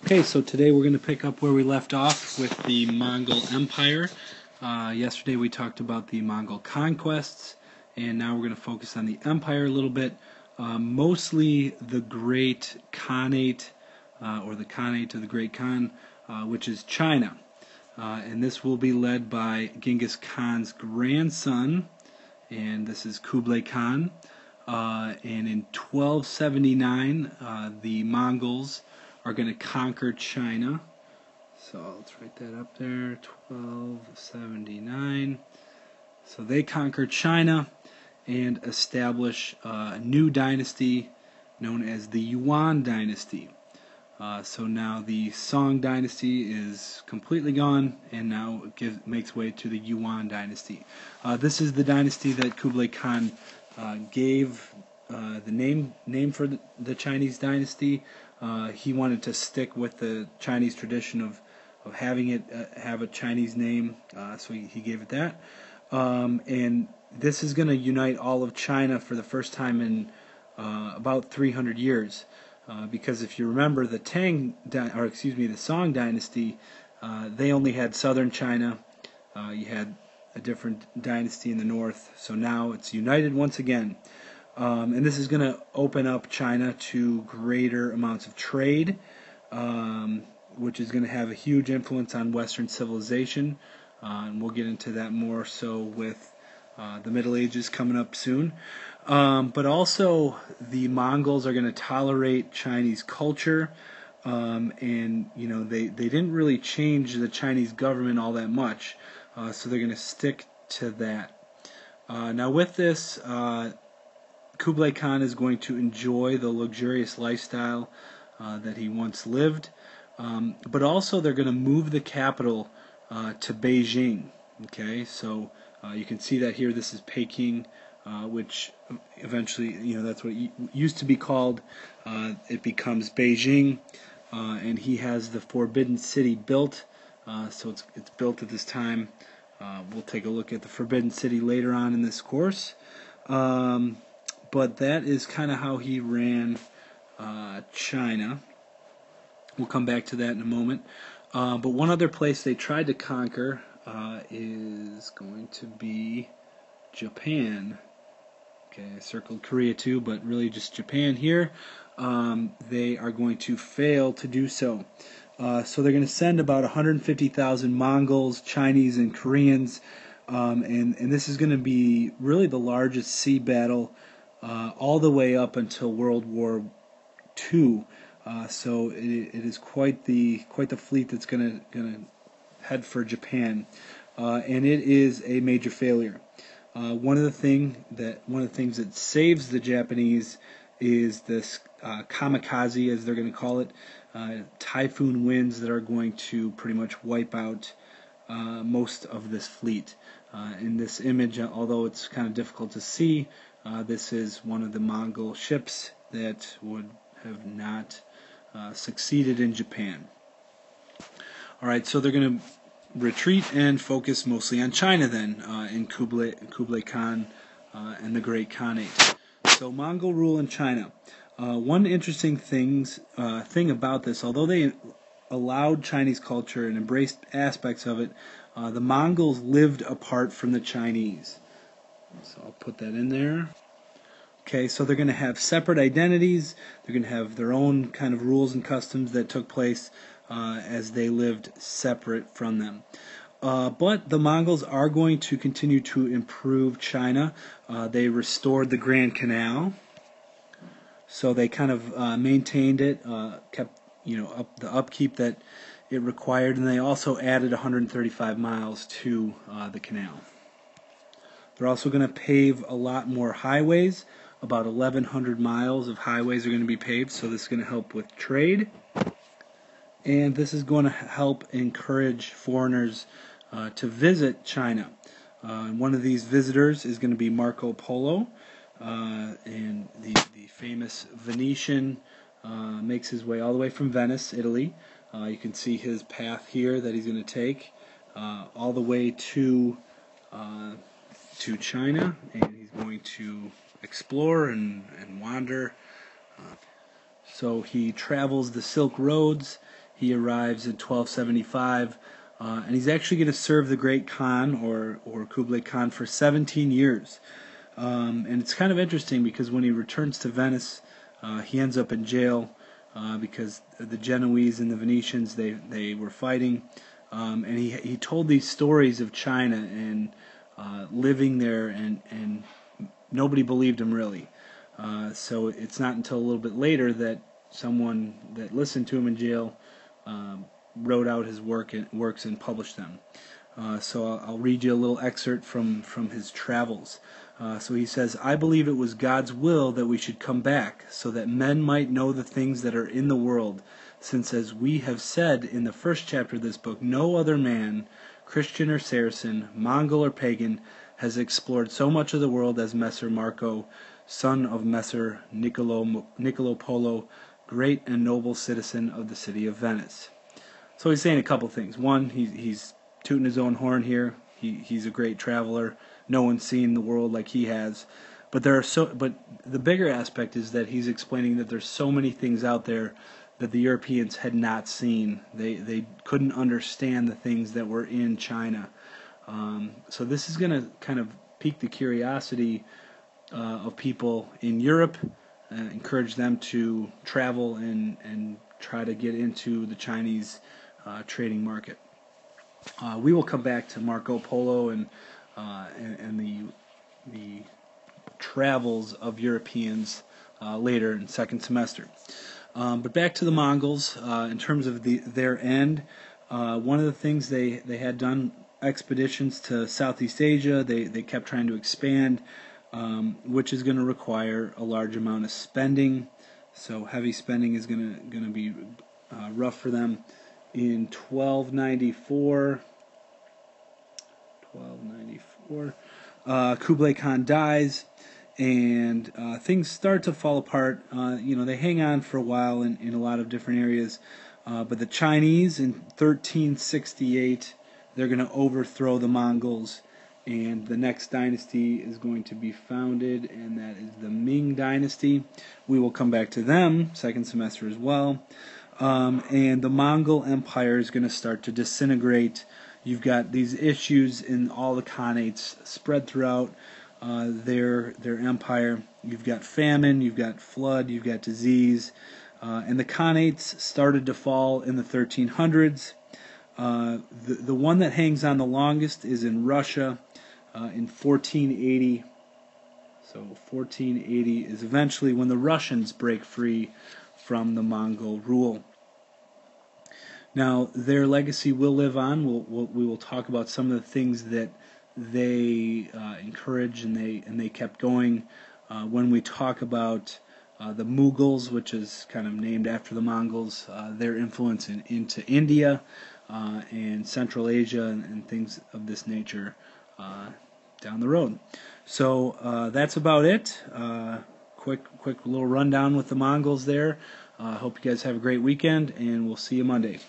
Okay, so today we're going to pick up where we left off with the Mongol Empire. Yesterday we talked about the Mongol conquests, and now we're going to focus on the empire a little bit. Mostly the Great Khanate, or the Khanate of the Great Khan, which is China. And this will be led by Genghis Khan's grandson, and this is Kublai Khan. And in 1279, the Mongols are going to conquer China. So let's write that up there, 1279. So they conquer China and establish a new dynasty known as the Yuan dynasty. So now the Song dynasty is completely gone, and now it makes way to the Yuan dynasty. This is the dynasty that Kublai Khan gave the name for the Chinese dynasty. He wanted to stick with the Chinese tradition of having it have a Chinese name, so he gave it that. And this is going to unite all of China for the first time in about 300 years. Because if you remember, the the Song dynasty, they only had southern China. You had a different dynasty in the north, so now it's united once again. And this is going to open up China to greater amounts of trade, which is going to have a huge influence on Western civilization. And we'll get into that more so with the Middle Ages coming up soon. But also, the Mongols are going to tolerate Chinese culture, and they didn't really change the Chinese government all that much, so they're going to stick to that. Now, with this, Kublai Khan is going to enjoy the luxurious lifestyle that he once lived, but also they're going to move the capital to Beijing. Okay, so you can see that here. This is Peking, which eventually, that's what it used to be called. It becomes Beijing, and he has the Forbidden City built. So it's built at this time. We'll take a look at the Forbidden City later on in this course. But that is kind of how he ran China. We'll come back to that in a moment. But one other place they tried to conquer is going to be Japan. Okay, I circled Korea too, but really just Japan here. They are going to fail to do so. So they're going to send about 150,000 Mongols, Chinese, and Koreans. And this is going to be really the largest sea battle all the way up until World War II. So it is quite the fleet that's going to head for Japan, and it is a major failure. One of the things that saves the Japanese is this kamikaze, as they're going to call it, typhoon winds that are going to pretty much wipe out most of this fleet. In this image, although it's kind of difficult to see, this is one of the Mongol ships that would have not succeeded in Japan. Alright, so they're going to retreat and focus mostly on China then, in Kublai Khan and the Great Khanate. So Mongol rule in China. One interesting thing about this, although they allowed Chinese culture and embraced aspects of it, the Mongols lived apart from the Chinese. So I'll put that in there. Okay, so they're going to have separate identities. They're going to have their own kind of rules and customs that took place as they lived separate from them. But the Mongols are going to continue to improve China. They restored the Grand Canal, so they kind of maintained it, kept the upkeep that it required, and they also added 135 miles to the canal. They're also going to pave a lot more highways. About 1,100 miles of highways are going to be paved, so this is going to help with trade. And this is going to help encourage foreigners to visit China. One of these visitors is going to be Marco Polo, and the famous Venetian makes his way all the way from Venice, Italy. You can see his path here that he's going to take all the way to China, and he's going to explore and wander. So he travels the Silk Roads. He arrives in 1275, and he's actually going to serve the Great Khan, or Kublai Khan, for 17 years. And it's kind of interesting because when he returns to Venice, he ends up in jail because the Genoese and the Venetians, they were fighting. And he told these stories of China and living there, and nobody believed him really. So it's not until a little bit later that someone that listened to him in jail wrote out his works and published them. So I'll read you a little excerpt from his travels. So he says, "I believe it was God's will that we should come back, so that men might know the things that are in the world, since, as we have said in the first chapter of this book, no other man, Christian or Saracen, Mongol or pagan, has explored so much of the world as Messer Marco, son of Messer Niccolo Polo, great and noble citizen of the city of Venice." So he's saying a couple things. One, he's tooting his own horn here. He's a great traveler. No one's seen the world like he has. But the bigger aspect is that he's explaining that there's so many things out there that the Europeans had not seen. They couldn't understand the things that were in China. So this is going to kind of pique the curiosity of people in Europe, encourage them to travel and try to get into the Chinese trading market. We will come back to Marco Polo and the travels of Europeans later in second semester. But back to the Mongols, in terms of their end, one of the things they had done expeditions to Southeast Asia. They kept trying to expand, which is going to require a large amount of spending. So heavy spending is going to be rough for them. In 1294, Kublai Khan dies, and things start to fall apart. They hang on for a while in a lot of different areas, but the Chinese in 1368, they're going to overthrow the Mongols, and the next dynasty is going to be founded, and that is the Ming Dynasty. We will come back to them second semester as well. And the Mongol Empire is going to start to disintegrate. You've got these issues in all the khanates spread throughout their empire. You've got famine, you've got flood, you've got disease, and the khanates started to fall in the 1300s. The one that hangs on the longest is in Russia in 1480. So 1480 is eventually when the Russians break free from the Mongol rule. Now, their legacy will live on. We will talk about some of the things that they encouraged and they kept going when we talk about the Mughals, which is kind of named after the Mongols, their influence into India and Central Asia and things of this nature down the road. So that's about it. Quick little rundown with the Mongols there. Hope you guys have a great weekend, and we'll see you Monday.